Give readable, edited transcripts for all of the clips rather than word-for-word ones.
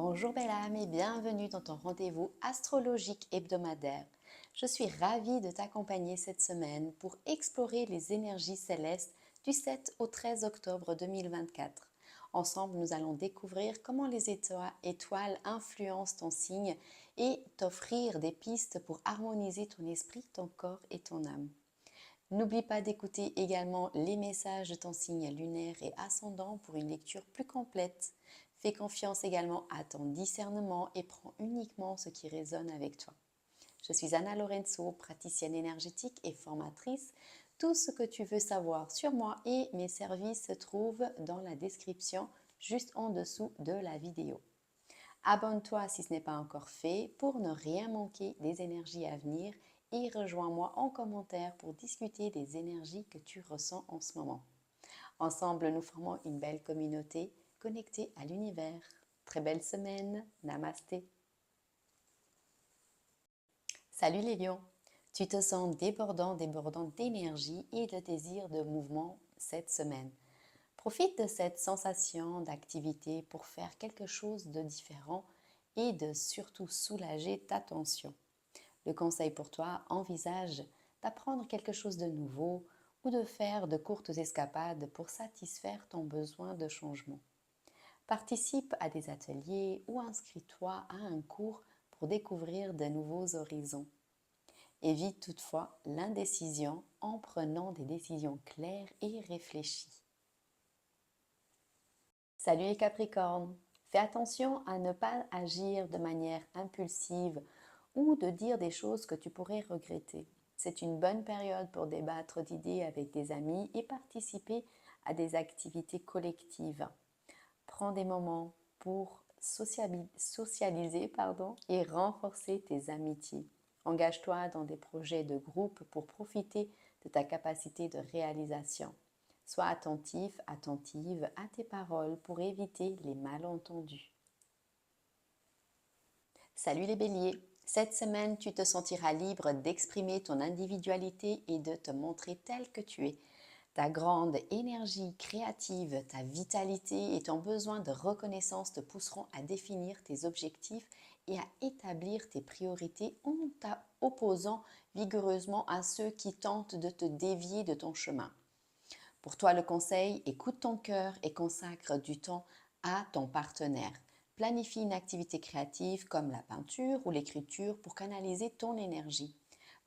Bonjour belle âme et bienvenue dans ton rendez-vous astrologique hebdomadaire. Je suis ravie de t'accompagner cette semaine pour explorer les énergies célestes du 7 au 13 octobre 2024. Ensemble, nous allons découvrir comment les étoiles influencent ton signe et t'offrir des pistes pour harmoniser ton esprit, ton corps et ton âme. N'oublie pas d'écouter également les messages de ton signe lunaire et ascendant pour une lecture plus complète. Fais confiance également à ton discernement et prends uniquement ce qui résonne avec toi. Je suis Anna Lorenzo, praticienne énergétique et formatrice. Tout ce que tu veux savoir sur moi et mes services se trouve dans la description juste en dessous de la vidéo. Abonne-toi si ce n'est pas encore fait pour ne rien manquer des énergies à venir et rejoins-moi en commentaire pour discuter des énergies que tu ressens en ce moment. Ensemble, nous formons une belle communauté connectée à l'univers. Très belle semaine, namasté. Salut les lions, tu te sens débordant d'énergie et de désir de mouvement cette semaine. Profite de cette sensation d'activité pour faire quelque chose de différent et de surtout soulager ta tension. Le conseil pour toi, envisage d'apprendre quelque chose de nouveau ou de faire de courtes escapades pour satisfaire ton besoin de changement. Participe à des ateliers ou inscris-toi à un cours pour découvrir de nouveaux horizons. Évite toutefois l'indécision en prenant des décisions claires et réfléchies. Salut les Capricornes! Fais attention à ne pas agir de manière impulsive ou de dire des choses que tu pourrais regretter. C'est une bonne période pour débattre d'idées avec des amis et participer à des activités collectives. Prends des moments pour socialiser et renforcer tes amitiés. Engage-toi dans des projets de groupe pour profiter de ta capacité de réalisation. Sois attentif, attentive à tes paroles pour éviter les malentendus. Salut les béliers! Cette semaine, tu te sentiras libre d'exprimer ton individualité et de te montrer tel que tu es. Ta grande énergie créative, ta vitalité et ton besoin de reconnaissance te pousseront à définir tes objectifs et à établir tes priorités en t'opposant vigoureusement à ceux qui tentent de te dévier de ton chemin. Pour toi, le conseil, écoute ton cœur et consacre du temps à ton partenaire. Planifie une activité créative comme la peinture ou l'écriture pour canaliser ton énergie.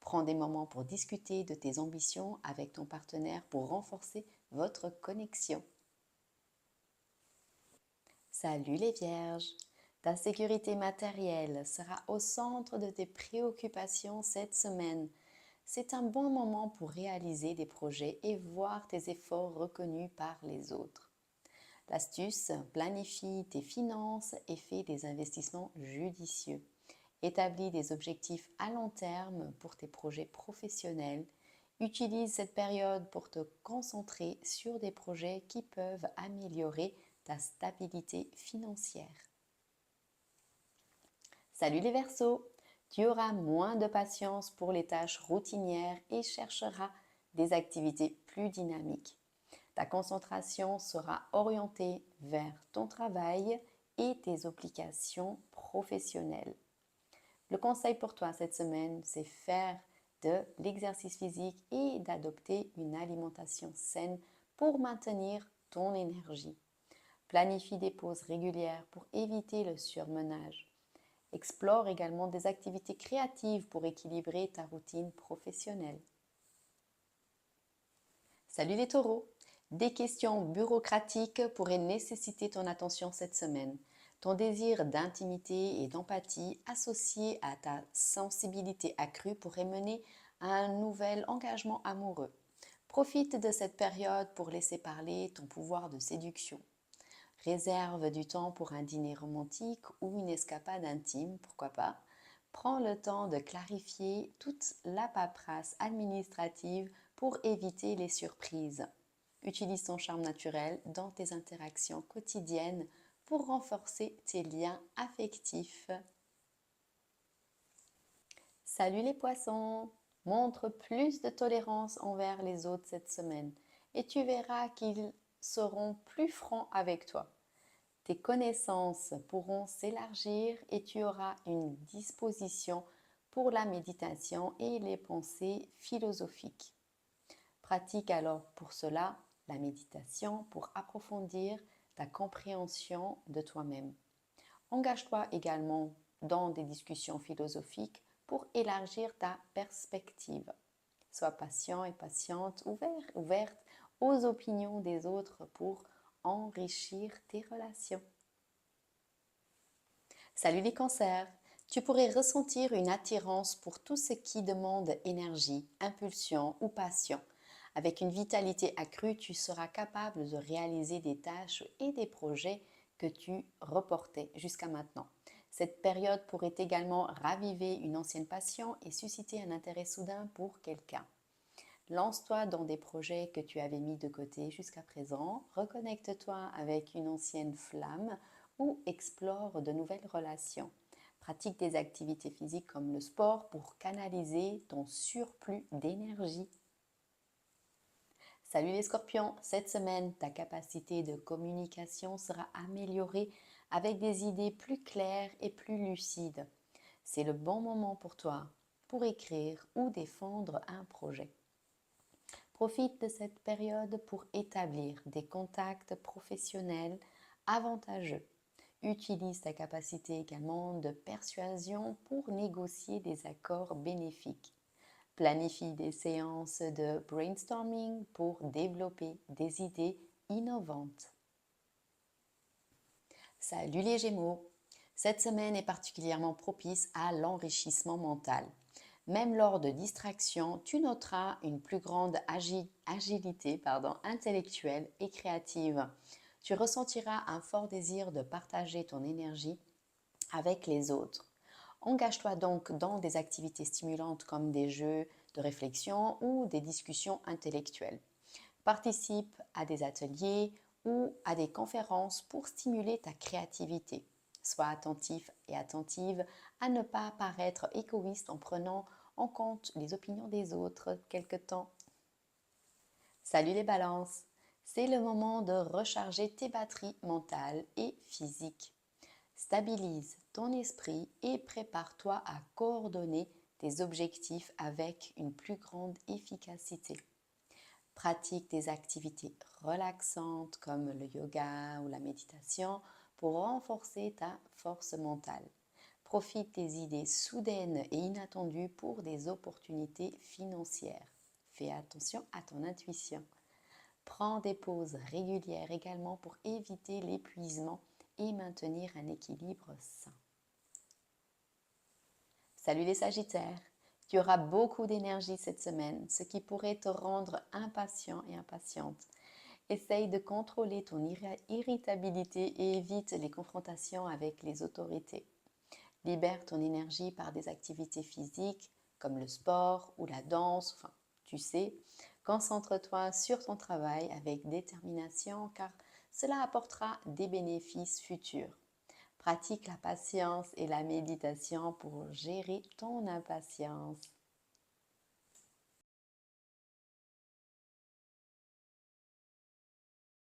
Prends des moments pour discuter de tes ambitions avec ton partenaire pour renforcer votre connexion. Salut les vierges! Ta sécurité matérielle sera au centre de tes préoccupations cette semaine. C'est un bon moment pour réaliser des projets et voir tes efforts reconnus par les autres. L'astuce, planifie tes finances et fais des investissements judicieux. Établis des objectifs à long terme pour tes projets professionnels. Utilise cette période pour te concentrer sur des projets qui peuvent améliorer ta stabilité financière. Salut les Verseaux! Tu auras moins de patience pour les tâches routinières et chercheras des activités plus dynamiques. Ta concentration sera orientée vers ton travail et tes obligations professionnelles. Le conseil pour toi cette semaine, c'est faire de l'exercice physique et d'adopter une alimentation saine pour maintenir ton énergie. Planifie des pauses régulières pour éviter le surmenage. Explore également des activités créatives pour équilibrer ta routine professionnelle. Salut les taureaux! Des questions bureaucratiques pourraient nécessiter ton attention cette semaine. Ton désir d'intimité et d'empathie associé à ta sensibilité accrue pourrait mener à un nouvel engagement amoureux. Profite de cette période pour laisser parler ton pouvoir de séduction. Réserve du temps pour un dîner romantique ou une escapade intime, pourquoi pas. Prends le temps de clarifier toute la paperasse administrative pour éviter les surprises. Utilise ton charme naturel dans tes interactions quotidiennes pour renforcer tes liens affectifs. Salut les poissons! Montre plus de tolérance envers les autres cette semaine et tu verras qu'ils seront plus francs avec toi. Tes connaissances pourront s'élargir et tu auras une disposition pour la méditation et les pensées philosophiques. Pratique alors pour cela la méditation pour approfondir ta compréhension de toi-même. Engage-toi également dans des discussions philosophiques pour élargir ta perspective. Sois patient et patiente, ouverte aux opinions des autres pour enrichir tes relations. Salut les cancers! Tu pourrais ressentir une attirance pour tout ce qui demande énergie, impulsion ou passion. Avec une vitalité accrue, tu seras capable de réaliser des tâches et des projets que tu reportais jusqu'à maintenant. Cette période pourrait également raviver une ancienne passion et susciter un intérêt soudain pour quelqu'un. Lance-toi dans des projets que tu avais mis de côté jusqu'à présent, reconnecte-toi avec une ancienne flamme ou explore de nouvelles relations. Pratique des activités physiques comme le sport pour canaliser ton surplus d'énergie. Salut les scorpions, cette semaine, ta capacité de communication sera améliorée avec des idées plus claires et plus lucides. C'est le bon moment pour toi pour écrire ou défendre un projet. Profite de cette période pour établir des contacts professionnels avantageux. Utilise ta capacité également de persuasion pour négocier des accords bénéfiques. Planifie des séances de brainstorming pour développer des idées innovantes. Salut les Gémeaux! Cette semaine est particulièrement propice à l'enrichissement mental. Même lors de distractions, tu noteras une plus grande agilité intellectuelle et créative. Tu ressentiras un fort désir de partager ton énergie avec les autres. Engage-toi donc dans des activités stimulantes comme des jeux de réflexion ou des discussions intellectuelles. Participe à des ateliers ou à des conférences pour stimuler ta créativité. Sois attentif et attentive à ne pas paraître égoïste en prenant en compte les opinions des autres quelque temps. Salut les balances! C'est le moment de recharger tes batteries mentales et physiques. Stabilise ton esprit et prépare-toi à coordonner tes objectifs avec une plus grande efficacité. Pratique des activités relaxantes comme le yoga ou la méditation pour renforcer ta force mentale. Profite des idées soudaines et inattendues pour des opportunités financières. Fais attention à ton intuition. Prends des pauses régulières également pour éviter l'épuisement et maintenir un équilibre sain. Salut les Sagittaires! Tu auras beaucoup d'énergie cette semaine, ce qui pourrait te rendre impatient et impatiente. Essaye de contrôler ton irritabilité et évite les confrontations avec les autorités. Libère ton énergie par des activités physiques comme le sport ou la danse, tu sais. Concentre-toi sur ton travail avec détermination car cela apportera des bénéfices futurs. Pratique la patience et la méditation pour gérer ton impatience.